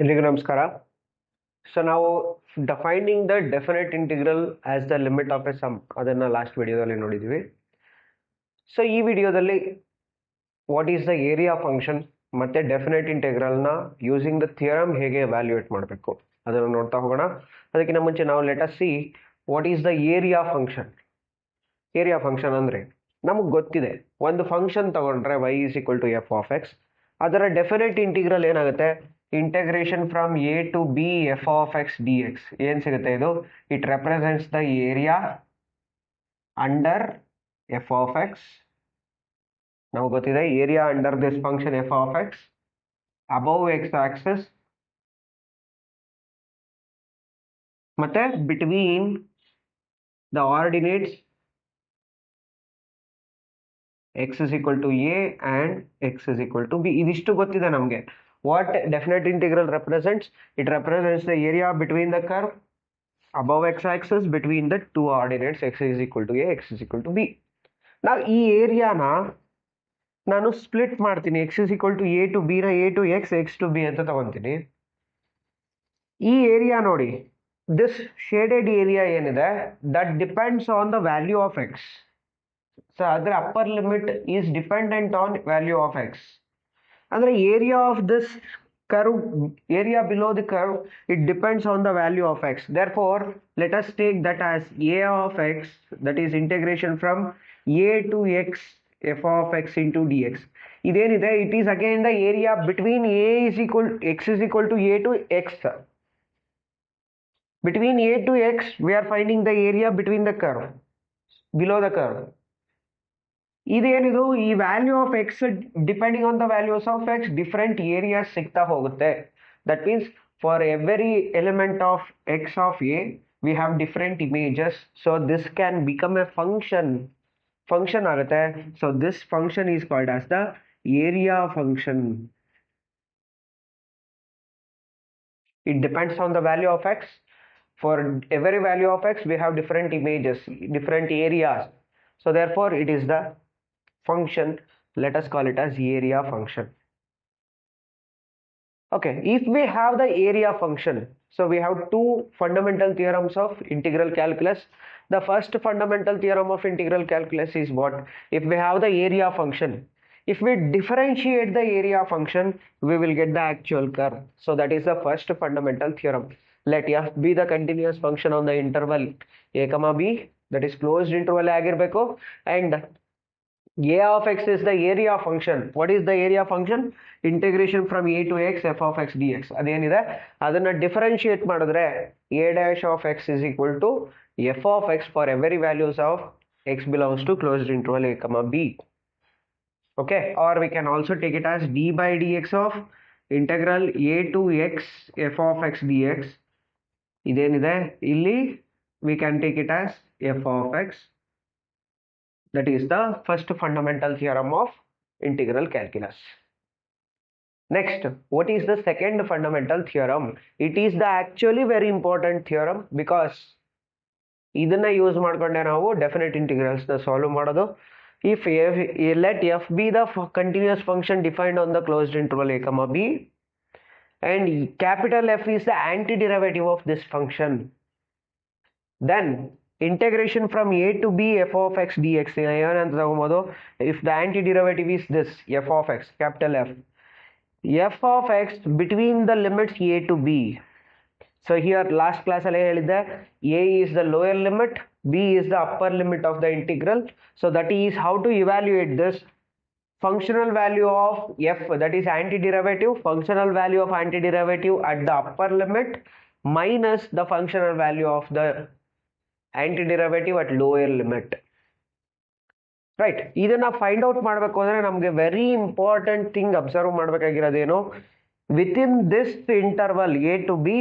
ಎಲ್ರಿಗೂ ನಮಸ್ಕಾರ. ಸೊ ನಾವು defining the definite integral as the limit of a sum ಅದನ್ನ ಲಾಸ್ಟ್ ವಿಡಿಯೋದಲ್ಲಿ ನೋಡಿದ್ವಿ. ಸೊ ಈ ವಿಡಿಯೋದಲ್ಲಿ what is the area function ಮತ್ತೆ ಡೆಫಿನೆಟ್ ಇಂಟಿಗ್ರಲ್ನ ಯೂಸಿಂಗ್ ದ ಥಿಯರಮ್ ಹೇಗೆ ವ್ಯಾಲ್ಯೂಯೇಟ್ ಮಾಡಬೇಕು ಅದನ್ನು ನೋಡ್ತಾ ಹೋಗೋಣ. ಅದಕ್ಕಿಂತ ಮುಂಚೆ ನಾವು let us see what is the area function. Area function ಅಂದರೆ ನಮಗೆ ಗೊತ್ತಿದೆ, ಒಂದು ಫಂಕ್ಷನ್ ತಗೊಂಡ್ರೆ y is equal to f of x, ಅದರ ಡೆಫಿನೆಟ್ ಇಂಟಿಗ್ರಲ್ ಏನಾಗುತ್ತೆ, integration from A to B f of x d x. ಏನು ಸಿಗುತ್ತೆ ಇದು? It represents the area under f of x. ನಮಗೆ ಗೊತ್ತಿದೆ area under this function f of x above x axis ಮತ್ತೆ between the ordinates x is equal to a and x is equal to b. ಇದಿಷ್ಟು ಗೊತ್ತಿದೆ ನಮಗೆ. What definite integral represents? It represents the area between the curve above x-axis between the two ordinates x is equal to a, x is equal to b. ನಾವು ಈ ಏರಿಯಾನ ನಾನು split ಮಾಡ್ತೀನಿ, x is equal to a to b ನ a to x, x to b ಅಂತ ತಗೊಂತೀನಿ. ಈ area ನೋಡಿ, this shaded area ಏನಿದೆ that depends on the value of x. So other upper limit is dependent on value of x. And the area of this curve, area below the curve, it depends on the value of x. Therefore, let us take that as a of x, that is integration from a to x f of x into dx. It is again the area between a is equal x is equal to a to x. Between a to x, we are finding the area between the curve, below the curve. ಇದೇನಿದು, ಈ value of x depending on the values of x different areas ಸಿಗ್ತಾ ಹೋಗುತ್ತೆ. That means for every element of x of a we have different images. So this can become a function ಆಗುತ್ತೆ. So this function is called as the area function. It depends on the value of x. For every value of x we have different images, different areas. So therefore it is the function, let us call it as area function. Okay, if we have the area function, so we have two fundamental theorems of integral calculus. The first fundamental theorem of integral calculus is what? If we have the area function, if we differentiate the area function, we will get the actual curve. So that is the first fundamental theorem. Let f be the continuous function on the interval a comma b, that is closed interval ಆಗಿರಬೇಕು, and a of x is the area function. What is the area function? Integration from a to x f of x dx. ಅದೇನಿದೆ ಅದನ್ನ differentiate ಮಾಡಿದ್ರೆ a dash of x is equal to f of x for every values of x belongs to closed interval a comma b. Okay, or we can also take it as d by dx of integral a to x f of x dx. ಇದೇನಿದೆ ಇಲ್ಲಿ we can take it as f of x. That is the first fundamental theorem of integral calculus. Next, what is the second fundamental theorem? It is the actually very important theorem because ಇದನ್ನ use ಮಾಡ್ಕೊಂಡೆ ನಾವು definite integrals ನ solve ಮಾಡೋದು. If let f be the continuous function defined on the closed interval a comma b and capital F is the antiderivative of this function, then integration from a to b f of x dx ಏನಂತ ತಗೊಬೋದು. if the antiderivative is this f of x, capital F of x between the limits a to b. So here last class ಅಲ್ಲಿ ಹೇಳಿದ್ದೆ a is the lower limit, b is the upper limit of the integral. So that is how to evaluate this functional value of f, that is antiderivative, functional value of antiderivative at the upper limit minus the functional value of the antiderivative at lower limit. Right, ಇದನ್ನ find out ಮಾಡಬೇಕು ಅಂದ್ರೆ ನಮಗೆ very important thing observe ಮಾಡಬೇಕಾಗಿರೋದೇನು, with in this interval a to b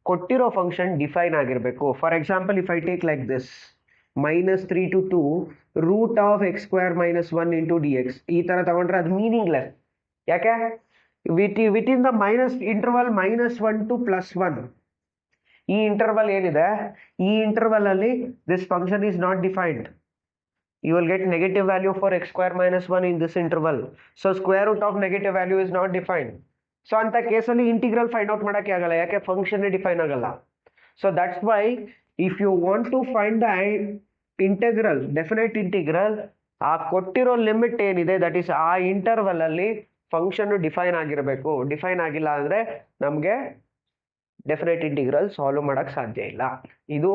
ಕೊಟ್ಟಿರೋ function define ಆಗಿರಬೇಕು. For example, if I take like this -3 to 2 root of x square minus 1 into dx, ಈ ತರ ತಗೊಂಡ್ರೆ ಅದು ಮೀನಿಂಗ್ಲೆಸ್. ಯಾಕೆ? With in the minus interval -1 to +1, ಈ interval ಏನಿದೆ ಈ ಇಂಟರ್ವಲ್ ಅಲ್ಲಿ this function is not defined. You will get negative value for x square minus 1 in this interval. So square root of negative value is not defined. So ಅಂತ ಕೇಸಲ್ಲಿ integral find out ಮಾಡೋಕ್ಕೆ ಆಗಲ್ಲ, ಯಾಕೆ function define ಆಗಲ್ಲ. So that's why if you want to find the integral, definite integral, ಆ ಕೊಟ್ಟಿರೋ limit ಏನಿದೆ that is ಆ ಇಂಟರ್ವಲ್ ಅಲ್ಲಿ ಫಂಕ್ಷನ್ ಡಿಫೈನ್ ಆಗಿರಬೇಕು. ಡಿಫೈನ್ ಆಗಿಲ್ಲ ಅಂದ್ರೆ ನಮಗೆ ಡೆಫಿನೆಟ್ ಇಂಟಿಗ್ರಲ್ ಸಾಲ್ವ್ ಮಾಡಕ್ ಸಾಧ್ಯ ಇಲ್ಲ. ಇದು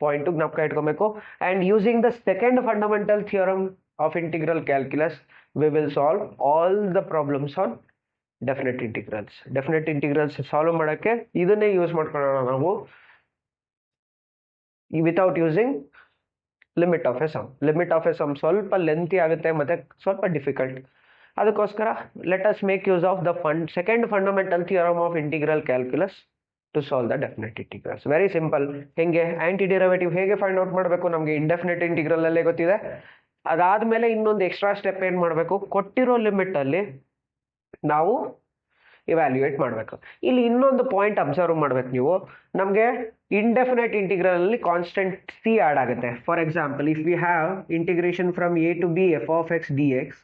ಪಾಯಿಂಟ್ ಜ್ಞಾಪಕ ಇಟ್ಕೊಬೇಕು. And using the second fundamental theorem of integral calculus we will solve all the problems on definite integrals. Definite integrals solve ಮಾಡೋಕ್ಕೆ ಇದನ್ನೇ ಯೂಸ್ ಮಾಡ್ಕೊಳ್ಳೋಣ ನಾವು, without using limit of a sum. Limit of a sum ಸ್ವಲ್ಪ lengthy ಆಗುತ್ತೆ ಮತ್ತೆ ಸ್ವಲ್ಪ difficult. ಅದಕ್ಕೋಸ್ಕರ let us make use of the second fundamental theorem of integral calculus to solve the definite integrals. Very simple. ಹೆಂಗೆ anti derivative ಹೇಗೆ find out ಮಾಡಬೇಕು ನಮಗೆ indefinite integral ಅಲ್ಲೇ ಗೊತ್ತಿದೆ. ಅದಾದ್ಮೇಲೆ ಇನ್ನೊಂದು ಎಕ್ಸ್ಟ್ರಾ ಸ್ಟೆಪ್ ಏನ್ ಮಾಡಬೇಕು, ಕೊಟ್ಟಿರೋ ಲಿಮಿಟ್ ಅಲ್ಲಿ ನಾವು ಇವ್ಯಾಲ್ಯೂಯೇಟ್ ಮಾಡಬೇಕು. ಇಲ್ಲಿ ಇನ್ನೊಂದು ಪಾಯಿಂಟ್ ಅಬ್ಸರ್ವ್ ಮಾಡ್ಬೇಕು ನೀವು, ನಮಗೆ ಇಂಡೆಫಿನೆಟ್ ಇಂಟಿಗ್ರಲ್ ಅಲ್ಲಿ ಕಾನ್ಸ್ಟೆಂಟ್ ಸಿ ಆಡ್ ಆಗುತ್ತೆ. For example if we have integration from A to B f of x d x,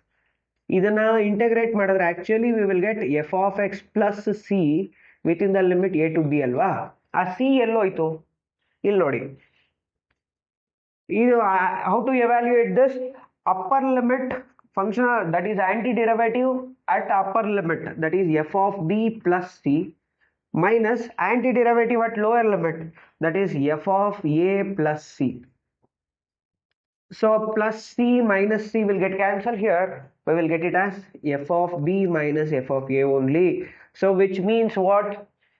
ಇದನ್ನ ಇಂಟಗ್ರೇಟ್ ಮಾಡಿದ್ರೆ actually we will get f of x plus C within the limit A to B ಅಲ್ವಾ. ಆ C ಎಲ್ಲೋಯ್ತು ಇಲ್ಲಿ ನೋಡಿ. ಇದು how to evaluate this, upper limit function that is antiderivative at upper limit, that is f of b plus c, minus antiderivative at lower limit, that is f of a plus c. So plus c minus c will get cancelled here. We will get it as f of b minus f of a only. So which means what?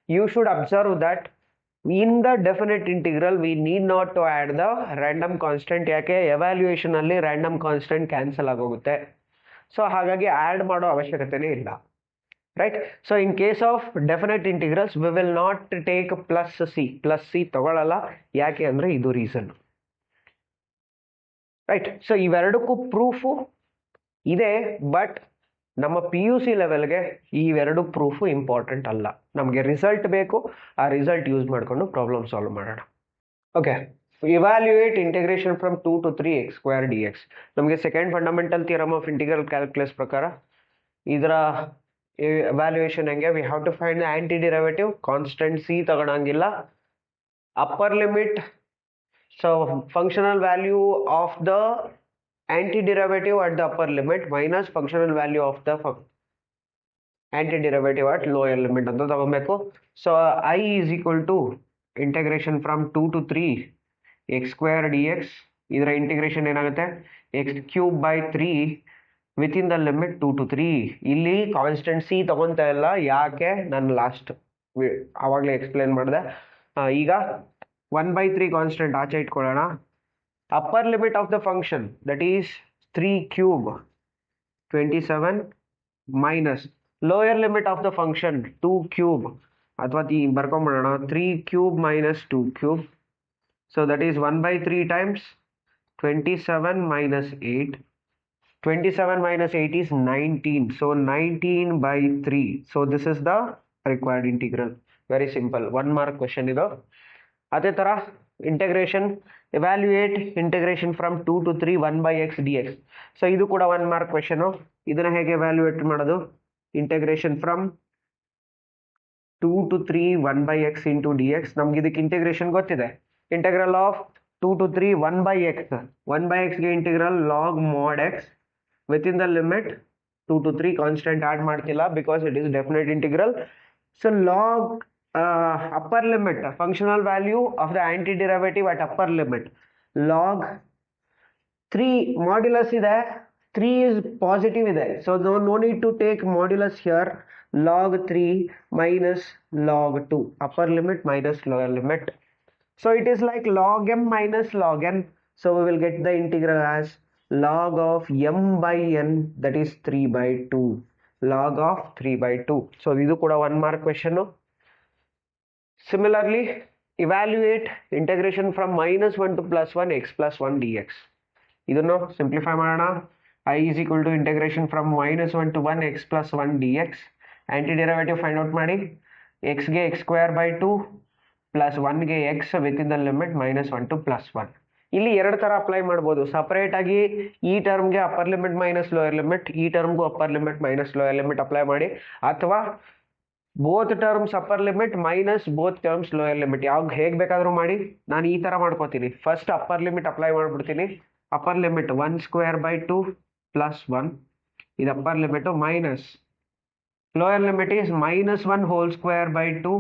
You should observe that in the definite integral we need not to add the random constant. ಯಾಕೆ evaluation ಅಲ್ಲಿ random constant cancel ಆಗೋಗುತ್ತೆ. So ಹಾಗಾಗಿ add ಮಾಡೋ ಅವಶ್ಯಕತೆನೇ ಇಲ್ಲ, right. So in case of definite integrals we will not take plus c ತಗೊಳ್ಳಲ್ಲ. ಯಾಕೆ ಅಂದ್ರೆ ಇದು ರೀಸನ್, ರೈಟ್. ಸೊ ಇವೆರಡಕ್ಕೂ ಪ್ರೂಫು ಇದೆ, ಬಟ್ ನಮ್ಮ PUC ಲೆವೆಲ್ಗೆ ಇವೆರಡು ಪ್ರೂಫು ಇಂಪಾರ್ಟೆಂಟ್ ಅಲ್ಲ. ನಮಗೆ ರಿಸಲ್ಟ್ ಬೇಕು, ಆ ರಿಸಲ್ಟ್ ಯೂಸ್ ಮಾಡಿಕೊಂಡು ಪ್ರಾಬ್ಲಮ್ ಸಾಲ್ವ್ ಮಾಡೋಣ. Okay, evaluate integration from 2 to 3 x square dx. ನಮಗೆ second fundamental theorem of integral calculus ಪ್ರಕಾರ ಇದರ evaluation ಹೆಂಗೆ, we have to find the antiderivative, constant c ತಗೊಳಂಗಿಲ್ಲ, upper limit, so functional value of the antiderivative at the upper limit minus functional value of the antiderivative at lower limit ಅಂತ ತಗೊಬೇಕು. So I is equal to integration from 2 to 3 x square dx. ಇದರ integration ಏನಾಗುತ್ತೆ, x cube by 3 with in the limit 2 to 3. ಇಲ್ಲಿ constant C ತಗೊಂತ ಇಲ್ಲ, ಯಾಕೆ ನಾನು last ಆವಾಗಲೇ explain ಮಾಡಿದೆ. ಈಗ 1/3 ಕಾನ್ಸ್ಟೆಂಟ್ ಆಚೆ ಇಟ್ಕೊಳ್ಳೋಣ. Upper limit of the function that is 3 cube 27 minus lower limit of the function 2 cube, ಅಥವಾ ಬರ್ಕೊಂಬಿಡೋಣ 3 cube minus 2 cube. So that is 1/3 times 27 minus 8. 27 minus 8 is 19. So 19/3. So this is the required integral. Very simple. 1 mark question ಇದು. ಅದೇ ತರ integration, evaluate integration from 2 to 3 1/x dx. So ಇದು ಕೂಡ 1 mark question. ಇದನ್ನ ಹೇಗೆ evaluate ಮಾಡೋದು, integration from 2 to 3 1/x into dx. ನಮ್ಗೆ ಇದಕ್ಕೆ ಇಂಟಗ್ರೇಷನ್ ಗೊತ್ತಿದೆ. Integral of 2 to 3 1/x. 1/x ಗೆ integral log mod x within the limit 2 to 3 constant add ಮಾಡ್ತಿಲ್ಲ because it is definite integral. So log upper limit, functional value of the antiderivative at upper limit, log 3 modulus ಇದೆ, 3 is positive ಇದೆ, so no need to take modulus here. Log 3 minus log 2, upper limit minus lower limit. So it is like log m minus log n. So we will get the integral as log of m by n, that is 3/2. Log of 3/2. So this is 1 mark question. Similarly, evaluate integration from -1 to +1 x plus 1 dx. ಇದನ್ನು simplify ಮಾಡೋಣ. I is equal to integration from -1 to 1 x plus 1 dx. Antiderivative find out ಮಾಡಿ. x ಗೆ x square by 2 plus 1 ಗೆ x within the limit -1 to +1. ಇಲ್ಲಿ ಎರಡು ತರ apply ಮಾಡ್ಬೋದು. Separate ಆಗಿ ಈ ಟರ್ಮ್ಗೆ upper limit minus lower limit, ಈ ಟರ್ಮ್ಗೂ upper limit minus lower limit apply ಮಾಡಿ, ಅಥವಾ both terms upper limit minus both terms lower limit. ಯಾವಾಗ ಹೇಗೆ ಬೇಕಾದರೂ ಮಾಡಿ, ನಾನು ಈ ಥರ ಮಾಡ್ಕೋತೀನಿ. ಫಸ್ಟ್ ಅಪ್ಪರ್ ಲಿಮಿಟ್ ಅಪ್ಲೈ ಮಾಡಿಬಿಡ್ತೀನಿ. ಅಪ್ಪರ್ ಲಿಮಿಟ್ 1² 2 ಪ್ಲಸ್ 1, ಇದು upper limit, minus lower limit is -1² 2,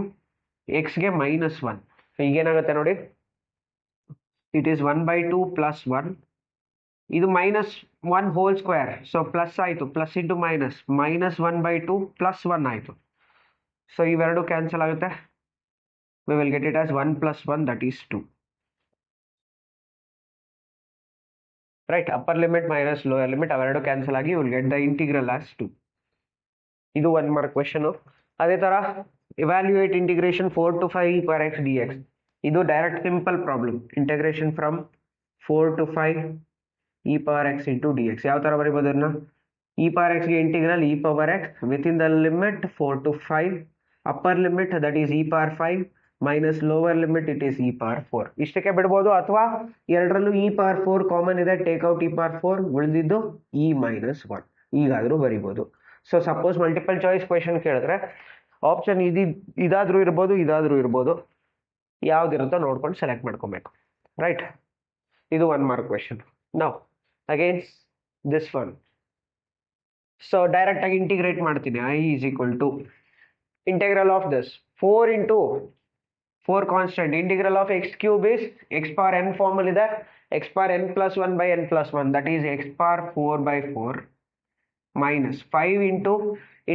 ಎಕ್ಸ್ಗೆ -1. ಈಗೇನಾಗುತ್ತೆ ನೋಡಿ, ಇಟ್ ಈಸ್ 1/2 ಪ್ಲಸ್ 1, ಇದು -1² ಸೊ ಪ್ಲಸ್ ಆಯಿತು, ಪ್ಲಸ್ ಇಂಟು ಮೈನಸ್, -1/2 ಪ್ಲಸ್ 1 ಆಯಿತು. ಸೊ ಇವೆರಡು ಕ್ಯಾನ್ಸಲ್ ಆಗುತ್ತೆ. we will get it as 1 plus 1, that is 2. Right, upper limit minus lower limit ಅವೆರಡು cancel ಆಗಿ you will get the integral as 2. ಇದು 1 mark question. ಅದೇ ತರ evaluate integration 4 to 5 per x dx. ಇದು direct simple problem. Integration from 4 to 5 e power x into dx. ಯಾವ ತರ ಬರೀಬಹುದು ಅದನ್ನ? e power x ಗೆ integral e power x within the limit 4 to 5, upper limit that is e power 5 minus lower limit it is e power 4. ಇಷ್ಟಕ್ಕೆ ಬಿಡ್ಬೋದು, ಅಥವಾ ಎರಡರಲ್ಲೂ e power 4 common ಇದೆ, take out e power 4, ಉಳಿದಿದ್ದು e - 1 ಈಗಾದರೂ ಬರಿಬೋದು. So suppose multiple choice question ಕೇಳಿದ್ರೆ option ಇದಾದ್ರೂ ಇರ್ಬೋದು, ಇದಾದ್ರೂ ಇರ್ಬೋದು, ಯಾವ್ದಿರುತ್ತೋ ನೋಡ್ಕೊಂಡು ಸೆಲೆಕ್ಟ್ ಮಾಡ್ಕೊಬೇಕು. ರೈಟ್, ಇದು 1 ಮಾರ್ಕ್ ಕ್ವೆಶನ್. ನಾವು again this one. So direct ಆಗಿ ಇಂಟಿಗ್ರೇಟ್ ಮಾಡ್ತೀನಿ. i is equal to integral of this 4 into 4 constant, integral of x cube is x power n form ಅಲ್ಲಿ ಇದೆ, x power n plus 1 by n plus 1, that is x power 4/4 minus 5 into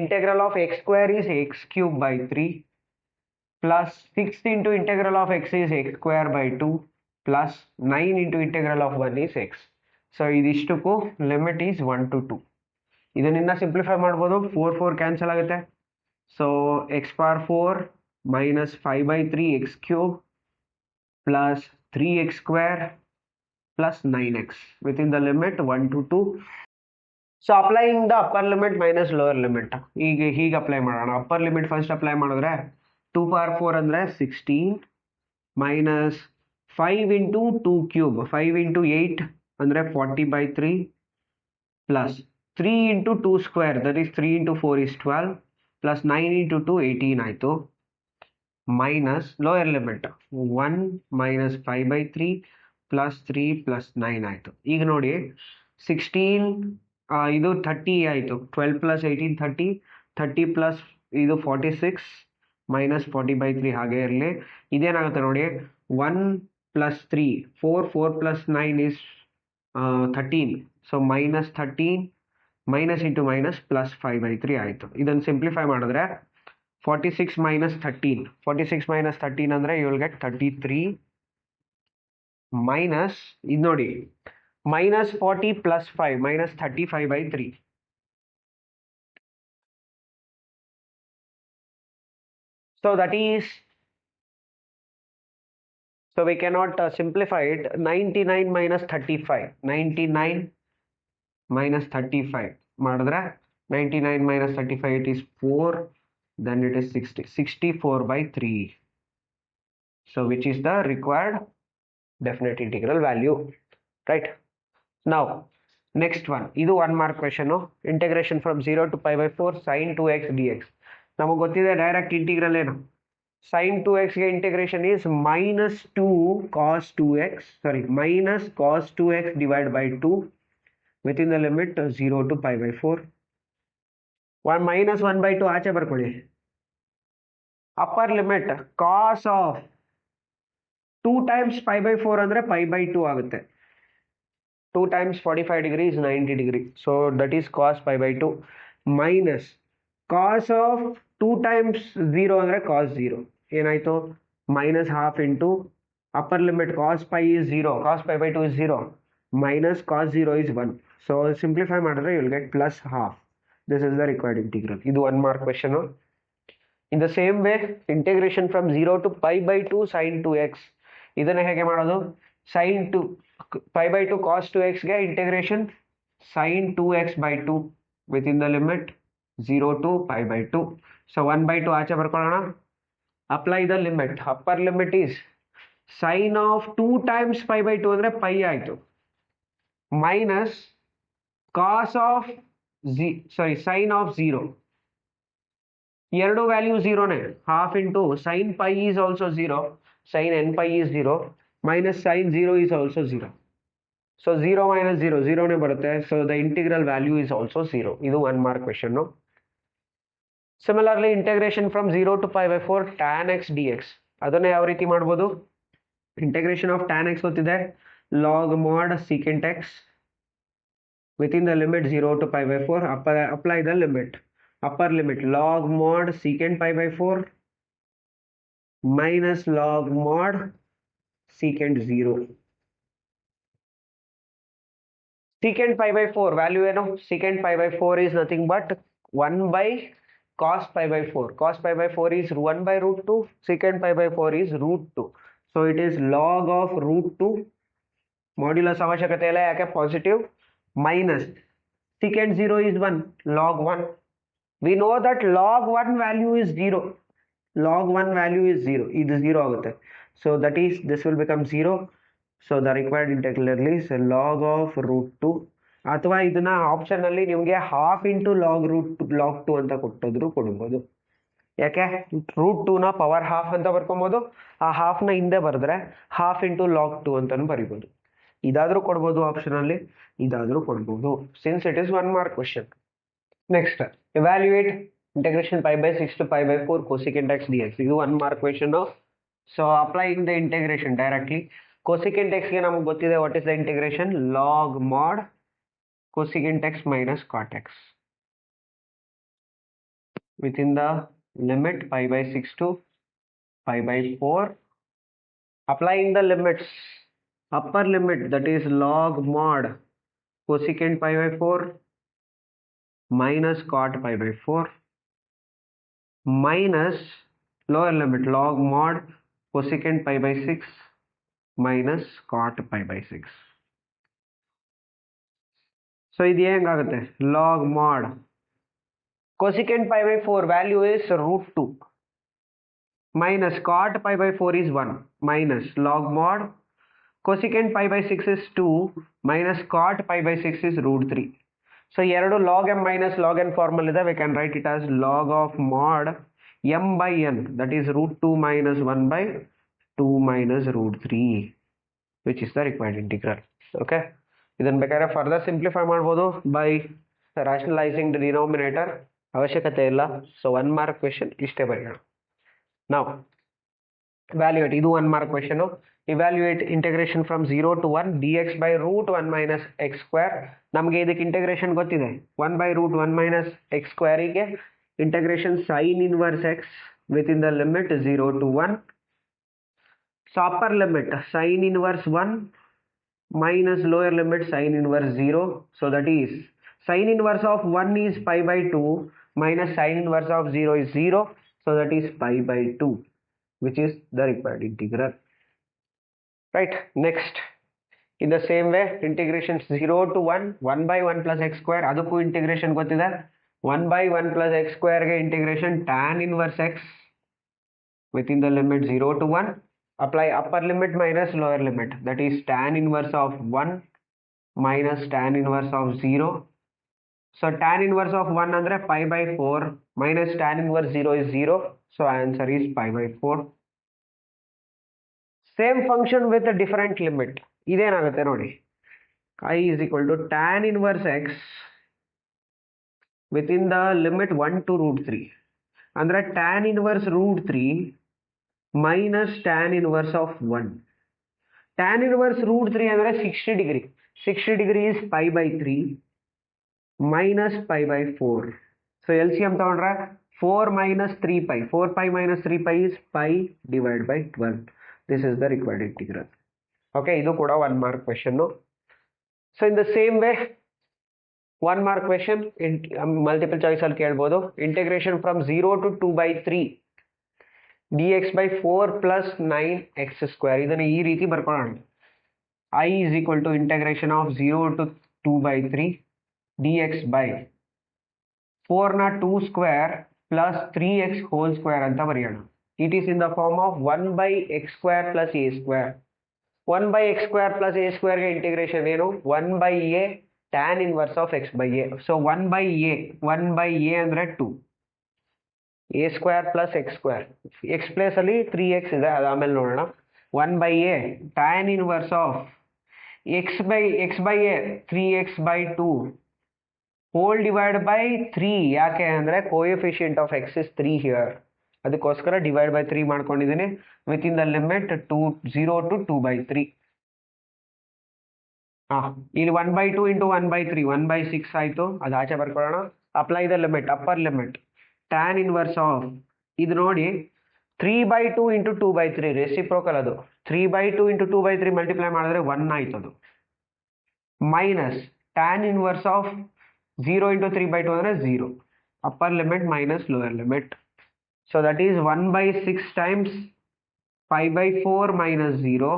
integral of x square is x cube by 3 plus 6 into integral of x is x square by 2 plus 9 into integral of 1 is x. So ಇದಿಷ್ಟಕ್ಕೂ limit is 1 to 2. ಇದನ್ನ simplify ಮಾಡ್ಬೋದು. 4 cancel ಆಗುತ್ತೆ. So x power 4 minus 5/3 x cube plus 3x square plus 9x within the limit 1 to 2. So applying the upper limit minus lower limit. ಹೀಗೆ apply ಮಾಡೋಣ. Upper limit first apply ಮಾಡಿದ್ರೆ 2 power 4 ಅಂದರೆ 16 minus 5 into 2 cube, 5 into 8 ಅಂದರೆ 40/3 plus 3 into 2 square, that is 3 into 4 is 12 plus 9 into 2 18 ಆಯಿತು. Minus lower limit 1 minus 5/3 plus 3 plus 9 ಆಯಿತು. ಈಗ ನೋಡಿ 16 ಇದು 30 ಆಯಿತು, 12 plus 18 30, 30 ಪ್ಲಸ್ ಇದು 46 ಮೈನಸ್ 40/3 ಹಾಗೆ ಇರಲಿ. ಇದೇನಾಗುತ್ತೆ ನೋಡಿ, 1 plus 3 4 plus 9 is 13, so minus 13 minus into minus plus 5/3 ಆಯಿತು. ಇದನ್ನು ಸಿಂಪ್ಲಿಫೈ ಮಾಡಿದ್ರೆ 46 minus 13, 46 minus 13 ಅಂದರೆ ಯು ವಿಲ್ ಗೆಟ್ 33 ಮೈನಸ್ ಇದು ನೋಡಿ minus 40 plus 5 minus 35/3. So that is, so we cannot simplify it. 99 minus 35, 99 minus 35 ಮಾಡಿದ್ರೆ 99 minus 35 it is 4, then it is 60, 64/3. So which is the required definite integral value, right? Now next one, ಇದು 1 mark question. Integration from 0 to π/4 sin 2x dx. ನಮಗೆ ಗೊತ್ತಿದೆ direct integral ಏನು, sin 2x ಗೆ integration is -2 cos 2x, sorry minus cos 2x divided by 2 within the limit 0 to π/4. -1/2 ಆಚೆ ಬರ್ಕೊಳ್ಳಿ. Upper limit cos of 2 times π/4 ಅಂದರೆ π/2 ಆಗುತ್ತೆ. 2 times 45 degree is 90 degree, so that is cos π/2 minus cos of 2 times 0 ಅಂದರೆ cos 0, ಏನಾಯಿತು minus half into upper limit cos pi is 0, cos π/2 is 0 minus cos 0 is 1. So simplify ಮಾಡಿದ್ರೆ you will get plus half. This is the required integral. ಇದು 1 mark question. In the same way, integration from 0 to π/2 sin 2x, ಇದನ್ನ ಹೇಗೆ ಮಾಡೋದು, sin 2 π/2 cos 2x ಗೆ integration sin 2x/2 within the limit 0 to π/2. So 1/2 ಆಚೆ ಬರ್ಕೊಳ್ಳೋಣ. Apply the limit. Upper limit is sin of 2 times π/2 ಅಂದರೆ pi ಆಯಿತು, minus cos of sin of 0, ಎರಡು value ಝೀರೋನೇ. Half into sine pi is also zero, sine n pi is zero, minus sine zero is also zero. So zero minus zero ಝೀರೋನೇ ಬರುತ್ತೆ. So the integral value is also zero. ಇದು 1 mark question. Similarly integration from 0 to π/4 tan x dx, ಅದನ್ನ ಯಾವ ರೀತಿ ಮಾಡ್ಬೋದು? Integration of tan x ಗೊತ್ತಿದೆ, log mod secant x within the limit 0 to π/4, apply the limit, upper limit log mod secant π/4 minus log mod secant 0. secant π/4 value ಏನು? secant π/4 is nothing but 1 by cos π/4. cos π/4 is 1 by root 2, secant π/4 is root 2. So it is log of root 2, modulus ಅವಶ್ಯಕತೆ ಇಲ್ಲ ಯಾಕೆ positive, minus secant 0 is 1, log 1. We know that log 1 value is 0. log 1 value is 0. ಇದು 0 ಆಗುತ್ತೆ. So that is, this will become 0. So the required integral is log of root 2. ಅಥವಾ ಇದನ್ನ option ಅಲ್ಲಿ ನಿಮಗೆ half into log 2 ಅಂತ ಕೊಟ್ಟೋದ್ರು ಕೊಡ್ಬೋದು. ಯಾಕೆ root 2 ನ ಪವರ್ ಹಾಫ್ ಅಂತ ಬರ್ಕೊಬೋದು, ಆ ಹಾಫ್ ನ ಹಿಂದೆ ಬರೆದ್ರೆ ಹಾಫ್ ಇಂಟು ಲಾಗ್ 2 ಅಂತಾನು ಬರಿಬೋದು. ಇದಾದ್ರೂ ಕೊಡ್ಬೋದು ಆಪ್ಷನ್ ಅಲ್ಲಿ, ಇದಾದ್ರೂ ಕೊಡ್ಬೋದು, since it is 1 mark question. Next, evaluate integration π/6 to π/4 cosecant x dx. ಇದು 1 mark question. So applying the integration directly, cosecant x ಗೆ ನಮಗೆ ಗೊತ್ತಿದೆ what is the integration, log mod cosecant x minus cot x within the limit π/6 to π/4. Applying the limits, upper limit that is log mod cosecant π/4 minus cot π/4 minus lower limit log mod cosecant π/6 minus cot π/6. So ಇದು ಹೆಂಗಾಗುತ್ತೆ, log mod cosecant π/4 value is root 2 minus cot π/4 is 1 minus log mod cosecant π/6 is 2 minus cot π/6 is root 3. So ಎರಡು log m minus log n formal ಇದೆ. We can write it as log of mod m by n, that is root 2 minus 1 by 2 minus root 3, which is the required integral. Okay, ಇದನ್ನ ಬೇಕಾದ್ರೆ further simplify ಮಾಡ್ಬೋದು by rationalising the denominator, ಅವಶ್ಯಕತೆ ಇಲ್ಲ. So 1 mark question ಇಷ್ಟೇ ಬರೆಯೋಣ. ನಾವು evaluate, ಇದು 1 mark question. evaluate integration from 0 to 1 dx by root 1 minus x square. ನಮಗೆ ಇದಕ್ಕೆ ಇಂಟಗ್ರೇಷನ್ ಗೊತ್ತಿದೆ, 1 by root 1 minus x square ಗೆ integration sin inverse x within the limit 0 to 1. So upper limit sin inverse 1 minus lower limit sin inverse 0. So that is sin inverse of 1 is π/2 minus sin inverse of 0 is 0. So that is π/2, which is the required integral. Right, next, in the same way integration 0 to 1 1 by 1 plus x square, ಅದಕ್ಕೂ integration ಗೊತ್ತಿದೆ. 1 by 1 plus x square ಗೆ integration tan inverse x within the limit 0 to 1. Apply upper limit minus lower limit, that is tan inverse of 1 minus tan inverse of 0. So tan inverse of 1 andre π/4 minus tan inverse 0 is 0. So answer is π/4. Same function with a different limit. ಇದೇನಾಗುತ್ತೆ ನೋಡಿ, I is equal to tan inverse x within the limit 1 to root 3. ಅಂದ್ರೆ tan inverse root 3 minus tan inverse of 1. tan inverse root 3 ಅಂದ್ರೆ 60 degree. 60 degree is π/3 minus π/4. So LCM ತಗೊಂಡ್ರೆ 4 minus 3π. 4π minus 3π is pi divided by 12. This is the required integral. Okay, ಇದು ಕೂಡ 1 mark question. So in the same way 1 mark question multiple choice ಅಲ್ಲಿ ಕೇಳಬಹುದು. Integration from 0 to 2/3 dx by 4 plus 9x square. ಇದನ್ನ ಈ ರೀತಿ ಬರ್ಕೊಳ್ಳೋಣ. I is equal to integration of 0 to 2/3 dx by 4 ನ 2 square plus 3x whole square ಅಂತ ಬರೆಯೋಣ. It is in the form of 1 by x square plus a square. 1 by x square plus a square ಗೆ integration ಏನು, 1 by a tan inverse of x by a. So 1 by a ಅಂದ್ರೆ 2 A square plus X square, X ಪ್ಲೇಸಲ್ಲಿ 3x ಇದೆ, ಅದು ಆಮೇಲೆ ನೋಡೋಣ. 1/a tan inverse of x/a 3x/2 hole divide by 3. ಯಾಕೆ ಅಂದರೆ coefficient of x is 3 here, ಅದಕ್ಕೋಸ್ಕರ divide by 3 ಮಾಡ್ಕೊಂಡಿದ್ದೀನಿ. With in the limit 0 to 2/3. ಇಲ್ಲಿ 1/2 ಇಂಟು 1/3 1/6 ಆಯಿತು, ಅದು ಆಚೆ ಬರ್ಕೊಳ್ಳೋಣ. Apply the limit, upper limit tan inverse of ಇದು ನೋಡಿ 3/2 ಇಂಟು 2/3 ರೆಸಿಪ್ರೋಕಲ್, ಅದು 3/2 ಇಂಟು 2/3 ಮಲ್ಟಿಪ್ಲೈ ಮಾಡಿದ್ರೆ 1 ಆಯ್ತು ಅದು, minus tan inverse of 0 into 3/2 ಅಂದರೆ 0, upper limit minus lower limit. So that is 1/6 times π/4 minus 0.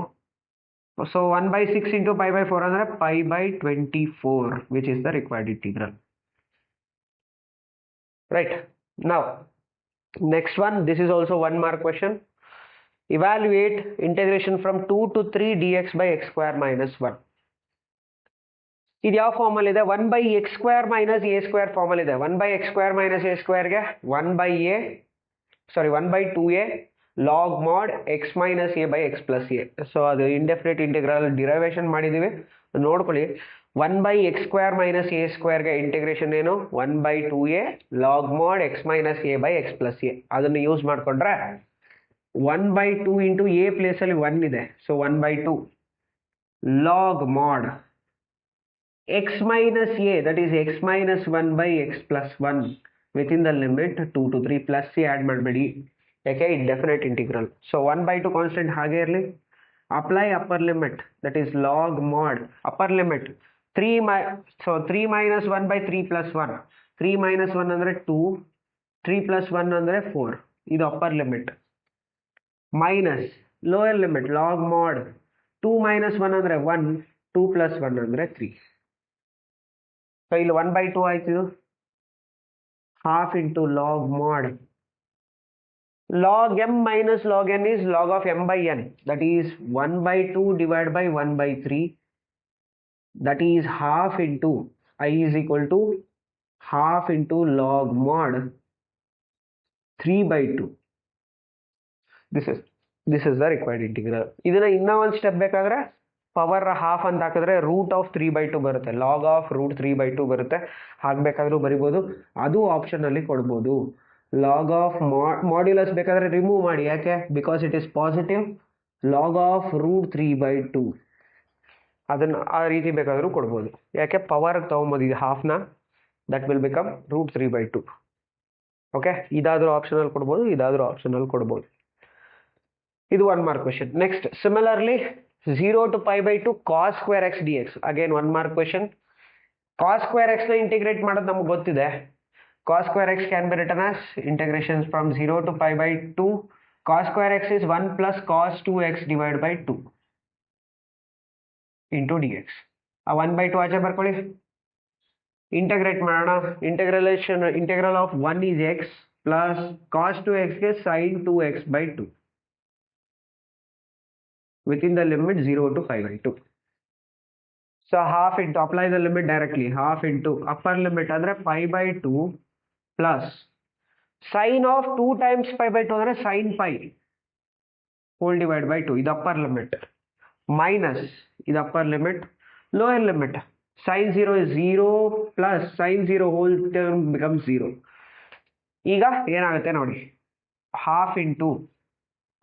So 1/6 into π/4 ಅಂದರೆ π/24, which is the required integral. Right. Now, next one, this is also 1 mark question. Evaluate integration from 2 to 3 dx by x square minus 1. ಇದು ಯಾವ formal ಇದೆ? 1/x square minus a square formal ಇದೆ. 1/x square minus a squareಗೆ 1/2a log mod x minus a by x plus a. So ಅದು indefinite integral derivation ಮಾಡಿದ್ದೀವಿ, ನೋಡ್ಕೊಳ್ಳಿ. 1/x square minus a squareಗೆ integration ಏನು? 1/2a log mod x minus a by x plus a. ಅದನ್ನು use ಮಾಡಿಕೊಂಡ್ರೆ 1/2 into a ಪ್ಲೇಸಲ್ಲಿ 1 ಇದೆ, so 1/2 log mod x minus a, that is x minus 1 by x plus 1 within the limit 2 to 3 plus c add ಮಾಡಬೇಡಿ, ಯಾಕೆ indefinite integral. So 1/2 constant ಹಾಗೆ ಇರಲಿ. Apply upper limit, that is log ಮಾಡ್ upper limit 3 minus 1 by 3 plus 1, 3 minus 1 ಅಂದರೆ 2, 3 plus 1 ಅಂದರೆ 4, ಇದು upper limit. Minus lower limit log ಮಾಡ್ 2 minus 1 ಅಂದರೆ 1, 2 plus 1 ಅಂದರೆ 3. ಸೊ ಇಲ್ಲಿ 1/2 ಆಯ್ತು, ಇದು ಹಾಫ್ ಇಂಟು ಲಾಗ್ ಮಾಡ್ log m minus log n is log of m by n, that is 1/2 divided by 1/3, that is half into I is equal to half into log mod 3/2. This is the required integral. ಇದನ್ನ ಇನ್ನೂ ಒಂದು step ಬೇಕಾದ್ರೆ power half ಅಂತ ಹಾಕಿದ್ರೆ root of 3/2 ಬರುತ್ತೆ, log of root 3/2 ಬರುತ್ತೆ, ಹಾಗಬೇಕಾದ್ರೂ ಬರಿಬೋದು, ಅದು ಆಪ್ಷನಲ್ಲಿ ಕೊಡ್ಬೋದು. ಲಾಗ್ ಆಫ್ ಮಾಡ್ಯುಲಸ್ ಬೇಕಾದ್ರೆ ರಿಮೂವ್ ಮಾಡಿ, ಯಾಕೆ? Because it is positive. Log of root 3/2 ಅದನ್ನು ಆ ರೀತಿ ಬೇಕಾದರೂ ಕೊಡ್ಬೋದು, ಯಾಕೆ? ಪವರ್ ತೊಗೊಂಬೋದು ಹಾಫ್ನ, that will become root 3/2. Okay, ಇದಾದರೂ ಆಪ್ಷನಲ್ಲಿ ಕೊಡ್ಬೋದು, ಇದಾದರೂ ಆಪ್ಷನಲ್ಲಿ ಕೊಡ್ಬೋದು. ಇದು 1 mark question. Next, similarly 0 to π/2 cos square x dx, again 1 mark question. cos square x ನ ಇಂಟಿಗ್ರೇಟ್ ಮಾಡೋದು ನಮ್ಗೆ ಗೊತ್ತಿದೆ. cos square x can be written as integration from 0 to π/2 cos square x is 1 plus cos 2x divided by 2 into dx. ಆ 1/2 ಆಚೆ ಬರ್ಕೊಳ್ಳಿ, integrate ಮಾಡೋಣ. Integral of 1 is x plus cos 2x ಗೆ sin 2x/2 within the limit 0 to π/2. So half into, apply the limit directly, half into upper limit ಅಂದರೆ π/2 plus sin of 2 times π/2 ಅಂದರೆ sin pi whole divided by 2, ಇದು upper limit, minus ಇದು upper limit. Lower limit sin 0 is 0 plus sin 0 whole term becomes 0. ಈಗ ಏನಾಗುತ್ತೆ ನೋಡಿ, half into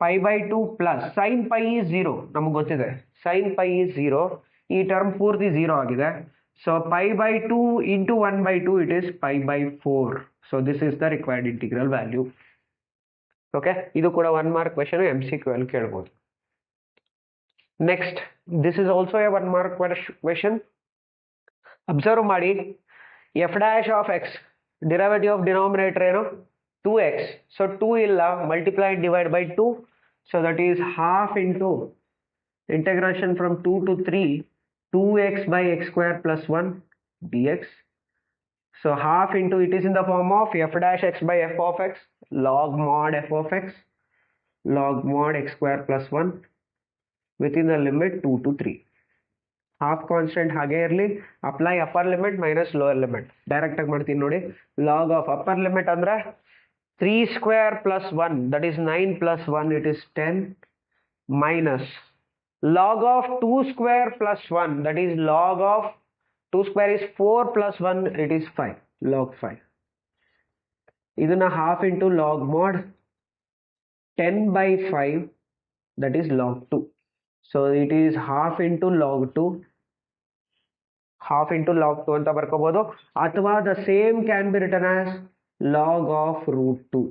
π/2 plus sin pi is 0, ನಮಗೆ ಗೊತ್ತಿದೆ sin pi is 0, ಈ term ಪೂರ್ತಿ 0 ಆಗಿದೆ. So π/2 into 1/2 it is π/4. So this is the required integral value. Okay, ಇದು ಕೂಡ 1 mark question, MCQ ಅಲ್ಲಿ ಕೇಳ್ಬೋದು. Next, this is also a 1 mark question. Observe ಮಾಡಿ, f dash of x derivative of denominator ಏನು? 2x. So 2 ಇಲ್ಲ, multiply divide by 2, so that is half into integration from 2 to 3 2x by x square plus 1 dx. So half into, it is in the form of f dash x by f of x log mod f of x log mod x square plus 1 within the limit 2 to 3. Half constant ಹಾಗೆ ಇರಲಿ. Apply upper limit minus lower limit, direct ಆಗಿ ಮಾಡ್ತೀನಿ ನೋಡಿ. Log of upper limit ಅಂದರೆ 3 square plus 1, that is 9 plus 1, it is 10, minus log of 2 square plus 1, that is log of 2 square is 4 plus 1, it is 5, log 5. Iduna half into log mod 10 by 5, that is log 2. So it is half into log 2, half into log 2 ಅಂತ ಬರ್ಕೋಬಹುದು, ಅಥವಾ the same can be written as log of root 2.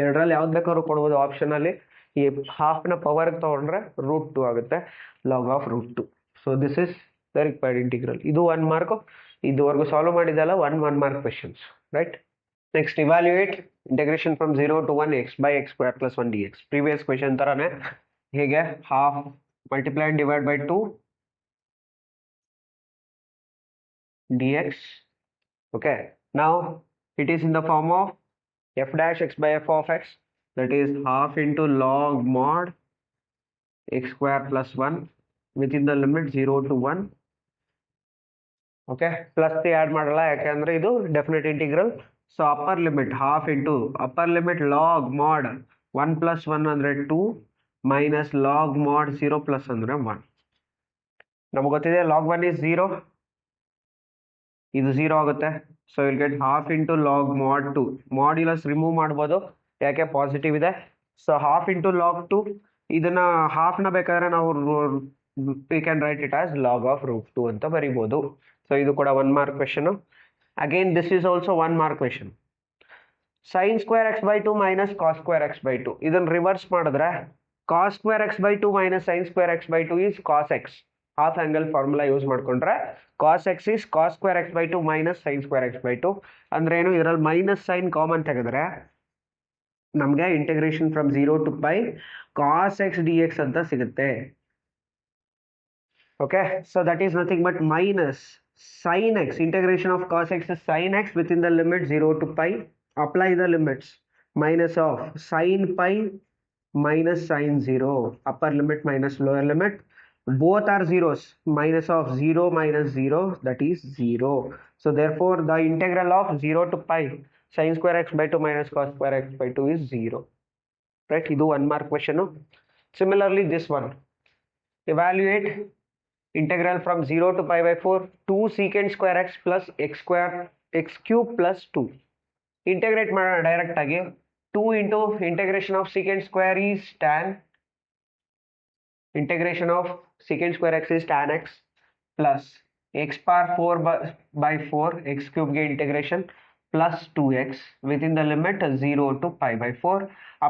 ಎರಡರಲ್ಲಿ ಯಾವ್ದು ಬೇಕಾದ್ರೂ ಕೊಡ್ಬೋದು option ಅಲ್ಲಿ. ಈ half ನ power ತಗೊಂಡ್ರೆ ರೂಟ್ 2 ಆಗುತ್ತೆ, log of root 2. So this is the required integral. ಇದು 1 ಮಾರ್ಕ್. ಇದುವರೆಗೂ ಸಾಲ್ವ್ ಮಾಡಿದಲ್ಲ 1 mark questions, right? Next evaluate integration from 0 to 1 x by x square plus 1 dx. Previous question ತರಾನೇ ಹೇಗೆ half multiply and divide by 2 dx. Okay, now it is in the form of f dash x by f of x, that is half into log mod x square plus 1 within the limit 0 to 1. Okay, plus the add ಮಾಡಲ್ಲ ಯಾಕಂದ್ರೆ ಇದು definite integral. So upper limit half into upper limit log ಮಾಡ್ 1 plus 1 ಅಂದ್ರೆ 2 minus log ಮಾಡ್ 0 plus ಅಂದ್ರೆ 1. ನಮ್ಗೆ ಗೊತ್ತಿದೆ log 1 is 0, ಇದು 0 ಆಗುತ್ತೆ. So will get half into log ಮಾಡ್ 2. ಮಾಡ್ಯುಲಸ್ ರಿಮೂವ್ ಮಾಡ್ಬೋದು ಯಾಕೆ ಪಾಸಿಟಿವ್ ಇದೆ. ಸೊ ಹಾಫ್ ಇಂಟು ಲಾಗ್ 2, ಇದನ್ನ ಹಾಫ್ನ ಬೇಕಾದ್ರೆ ನಾವು we can write it as log of root 2 ಅಂತ ಬರಿಬೋದು. ಸೊ ಇದು ಕೂಡ 1 mark question. Again this is also 1 mark question. Sine square x by 2 minus cos square x by 2. ಇದನ್ನ ರಿವರ್ಸ್ ಮಾಡಿದ್ರೆ cos square x by 2 minus sine square x by 2 is cos x. Half angle formula use ಮಾಡ್ಕೊಂಡ್ರೆ cos x is cos square x by 2 minus sine square x by 2 ಅಂದ್ರೆ ಏನು, ಇದರಲ್ಲಿ minus sine common ತೆಗೆದ್ರೆ ನಮಗೆ integration from 0 to pi cos x d x ಅಂತ ಸಿಗುತ್ತೆ. Okay, so that is nothing but minus sin x. Integration of cos x is sin x within the limit 0 to pi. Apply the limits. Minus of sin pi minus sin 0. Upper limit minus lower limit. Both are zeros. Minus of 0 minus 0, that is 0. So therefore the integral of 0 to pi sin square x by 2 minus cos square x by 2 is 0. Right? Idu 1 mark question. Similarly this one. Evaluate integral from 0 to pi by 4 2 secant square x plus x square x cube plus 2. Integrate ಮಾಡೋಣ direct ಆಗಿ. 2 into integration of secant square is tan. Integration of secant square x is tan x plus x power 4 by 4 x cube ಗೆ integration plus 2x within the limit 0 to pi by 4.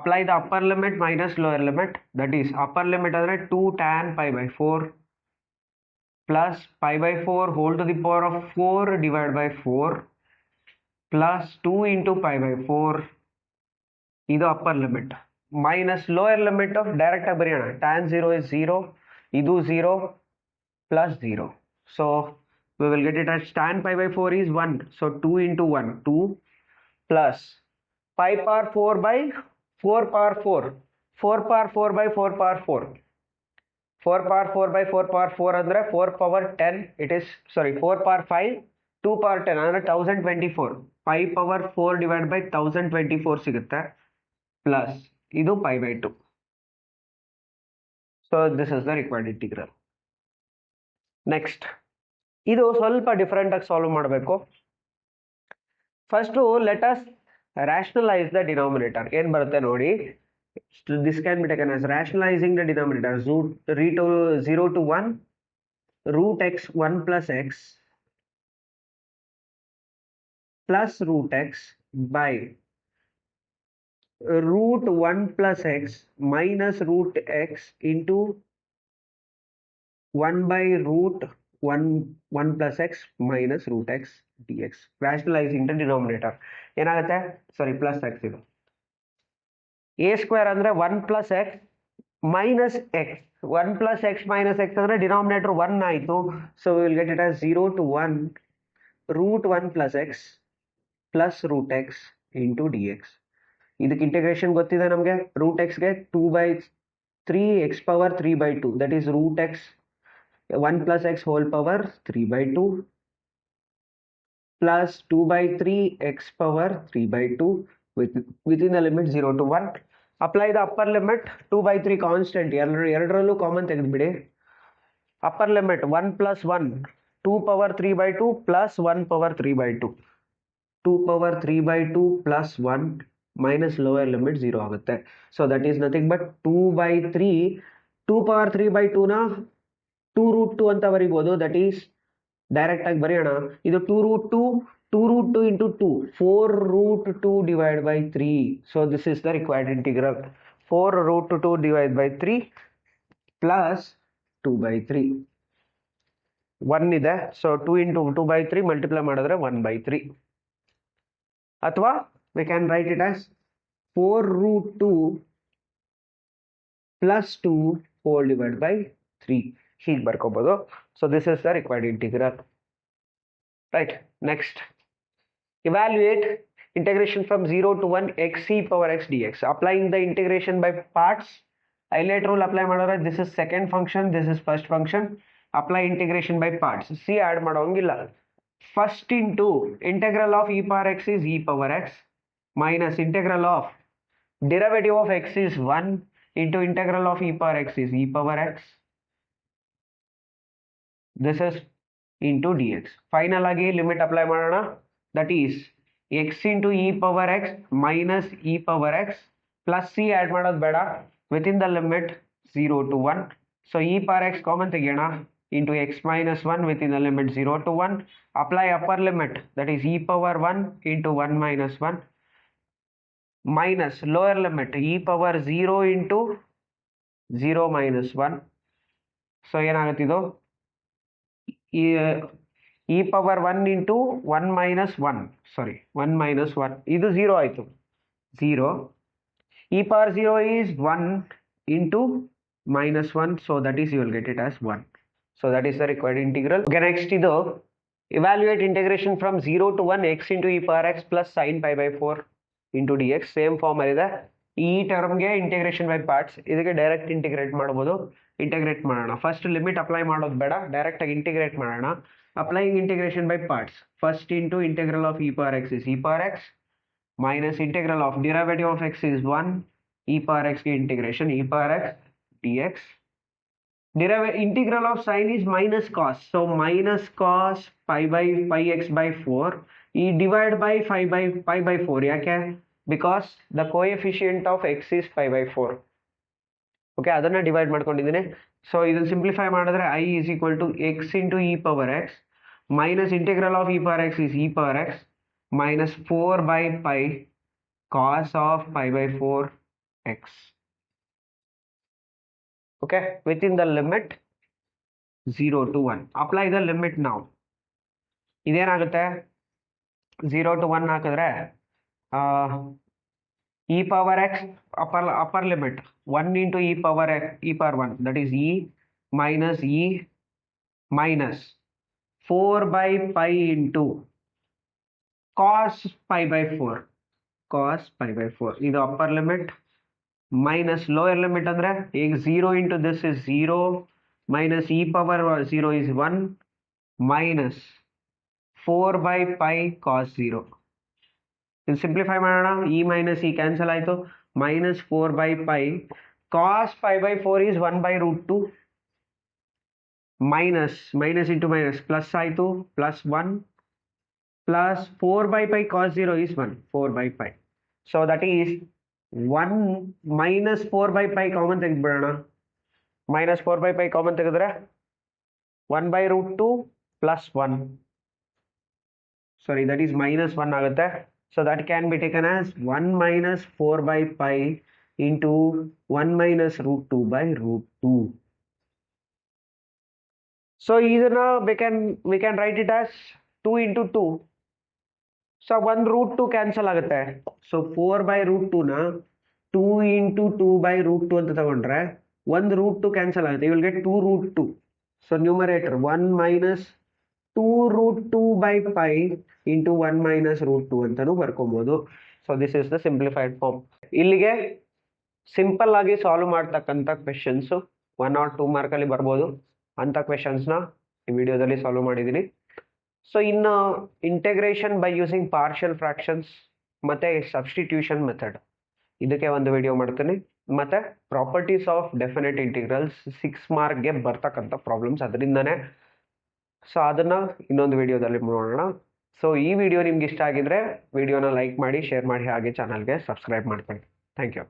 Apply the upper limit minus lower limit, that is upper limit ಅಂದ್ರೆ 2 tan pi by 4 plus pi by 4 whole to the power of 4 divided by 4 plus 2 into pi by 4. ಇದು upper limit minus lower limit of direct ಆಗಿ ಬರೆಯೋಣ. tan 0 is 0, ಇದು 0 plus 0. So we will get it as tan pi by 4 is 1. So 2 into 1 2 plus pi power 4 by 4 power 4 4 power 4 by 4 power 4 4 power 4 by 4 power 4 ಅಂದ್ರೆ 4 power 10, it is sorry 4 power 5 2 power 10 ಅಂದ್ರೆ 1024. 5 power 4 divided by 1024 ಸಿಗುತ್ತೆ plus ಇದು pi by 2. So this is the required integral. Next, ಇದು ಸ್ವಲ್ಪ different ಆಗಿ solve ಮಾಡಬೇಕು. First let us rationalize the denominator. ಏನು ಬರುತ್ತೆ ನೋಡಿ. This can be taken as rationalizing the denominator. 0 to 1 root x 1 plus x plus root x by root 1 plus x minus root x into 1 by root 1 plus x minus root x dx. Rationalizing the denominator. ಏನಾಗುತ್ತೆ, ಸಾರಿ plus x ಇದು. a square ಅಂದ್ರೆ 1 plus x minus x. 1 plus x minus x ಅಂದ್ರೆ denominator 1 ಆಯಿತು. So we will get it as 0 to 1 root 1 plus x plus root x into dx. ಇದಕ್ಕೆ integration ಗೊತ್ತಿದೆ ನಮಗೆ. Root ಎಕ್ಸ್ಗೆ 2 by 3 x power 3 by 2, that is root x 1 plus x whole power 3 by 2 plus 2 by 3 x power 3 by 2 within the limit 0 to 1. Apply the upper limit 2 by 3 constant ಎರಡರಲ್ಲೂ common ತೆಗೆದುಬಿಡಿ. upper limit 1 plus 1 2 power 3 by 2 plus 1 power 3 by 2 2 power 3 by 2 plus 1 minus lower limit 0 ಆಗುತ್ತೆ. So that is nothing but 2 by 3 2 power 3 by 2 ನ 2 root 2 ಅಂತ ಬರೀಬೋದು. That is direct ಆಗಿ ಬರೆಯೋಣ. ಇದು 2 root 2 2 root 2 into 2 4 root 2 divided by 3. So this is the required integral. 4 root 2 divided by 3 plus 2 by 3 1 ಇದೆ. So 2 into 2 by 3 multiply ಮಾಡಿದ್ರೆ 1 by 3. ಅಥವಾ we can write it as 4 root 2 plus 2 whole divided by 3. ಹೀಗೆ ಬರ್ಕೋಬಹುದು. So this is the required integral. Right, next evaluate integration from 0 to 1 x e power x dx. Applying the integration by parts. Highlight rule apply ಮಾಡಿದ್ರೆ this is second function, this is first function. Apply integration by parts. C add ಮಾಡೋಂಗಿಲ್ಲ. First into integral of e power x is e power x minus integral of derivative of x is 1 into integral of e power x is e power x. This is into dx. Final ಆಗಿ limit apply ಮಾಡೋಣ. That is x into e power x minus e power x plus c add ಮಾಡೋದು ಬೇಡ. Within the limit 0 to 1. So e power x common ತೆಗೆಯೋಣ into x minus 1 within the limit 0 to 1. Apply upper limit, that is e power 1 into 1 minus 1 minus lower limit e power 0 into 0 minus 1. So ಏನಾಗುತ್ತಿದ್ದು e power 1 into 1 minus 1, sorry 1 minus 1, ಇದು 0 ಆಯಿತು. 0 e power 0 is 1 into minus 1, so that is you will get it as 1. So that is the required integral. Okay, next ಇದು evaluate integration from 0 to 1 x into e power x plus sin pi by 4 into dx. Same form ಇದೆ. ಈ ಟರ್ಮ್ಗೆ integration by parts. ಇದಕ್ಕೆ direct integrate ಮಾಡ್ಬೋದು. Integrate ಮಾಡೋಣ. First limit apply ಮಾಡೋದು ಬೇಡ, direct ಆಗಿ ಇಂಟಿಗ್ರೇಟ್ ಮಾಡೋಣ. Applying integration by parts. First into integral of e power x is e power x minus integral of derivative of x is 1 e power x ke integration e power x dx. Integral of sin is minus cos. So minus cos pi by pi x by 4 e divide by pi by 4. ಯಾಕೆ? Because the coefficient of x is pi by 4. Okay, ಅದನ್ನ divide ಮಾಡ್ಕೊಂಡಿದ್ದೀನಿ. So ಇದನ್ನು simplify ಮಾಡಿದ್ರೆ i is equal to x into e power x minus integral of e power x is e power x minus 4 by pi cos of pi by 4 x. Okay, within the limit 0 to 1. Apply the limit now. ಇದೇನಾಗುತ್ತೆ? 0 to 1 ಹಾಕಿದ್ರೆ e power x upper limit 1 into e power 1, that is e minus 4 by pi into cos pi by 4 ಇದು upper limit minus lower limit ಅಂದ್ರೆ ಈಗ 0 into this is 0 minus e power 0 is 1 minus 4 by pi cos 0. ಇದು simplify ಮಾಡೋಣ. e minus e cancel ಆಯಿತು. minus 4 by pi cos pi by 4 is 1 by root 2 minus into minus plus ಆಯಿತು plus 1 plus 4 by pi cos 0 is 1 4 by pi. So that is 1 minus 4 by pi common ತೆಗೆದುಬಿಡೋಣ. minus 4 by pi common ತೆಗೆದ್ರೆ 1 by root 2 plus 1, sorry that is minus 1 ಆಗುತ್ತೆ. So that can be taken as 1 minus 4 by pi into 1 minus root 2 by root 2. So ಇದನ್ನ we can write it as 2 into 2. So 1 root 2 cancel ಆಗುತ್ತೆ. So 4 by root 2 ನ 2 into 2 by root 2 ಅಂತ ತಗೊಂಡ್ರೆ 1 root 2 cancel ಆಗುತ್ತೆ. You will get 2 root 2. So numerator 1 minus 2 root 2 by pi into 1 minus root 2 ಅಂತಾನು ಬರ್ಕೊಬಹುದು. So this is the simplified form. ಇಲ್ಲಿಗೆ simple ಆಗಿ solve ಮಾಡ್ತಕ್ಕಂಥ ಕ್ವೆಶನ್ಸ್ 1 or 2 ಮಾರ್ಕಲ್ಲಿ ಬರ್ಬೋದು. ಅಂಥ ಕ್ವೆಶನ್ಸ್ನ ಈ ವಿಡಿಯೋದಲ್ಲಿ ಸಾಲ್ವ್ ಮಾಡಿದ್ದೀನಿ. ಸೊ ಇನ್ನು integration by using partial fractions ಮತ್ತು ಸಬ್ಸ್ಟಿಟ್ಯೂಷನ್ ಮೆಥಡ್ ಇದಕ್ಕೆ ಒಂದು ವಿಡಿಯೋ ಮಾಡ್ತೀನಿ, ಮತ್ತು ಪ್ರಾಪರ್ಟೀಸ್ ಆಫ್ ಡೆಫಿನೆಟ್ ಇಂಟಿಗ್ರಲ್ಸ್ 6 ಮಾರ್ಕ್ಗೆ ಬರ್ತಕ್ಕಂಥ ಪ್ರಾಬ್ಲಮ್ಸ್ ಅದರಿಂದನೇ. ಸೊ ಅದನ್ನು ಇನ್ನೊಂದು ವಿಡಿಯೋದಲ್ಲಿ ನೋಡೋಣ. ಸೊ ಈ ವಿಡಿಯೋ ನಿಮ್ಗೆ ಇಷ್ಟ ಆಗಿದ್ರೆ ವಿಡಿಯೋನ ಲೈಕ್ ಮಾಡಿ, ಶೇರ್ ಮಾಡಿ, ಹಾಗೆ ಚಾನಲ್ಗೆ ಸಬ್ಸ್ಕ್ರೈಬ್ ಮಾಡ್ಕೊಳ್ಳಿ. Thank you.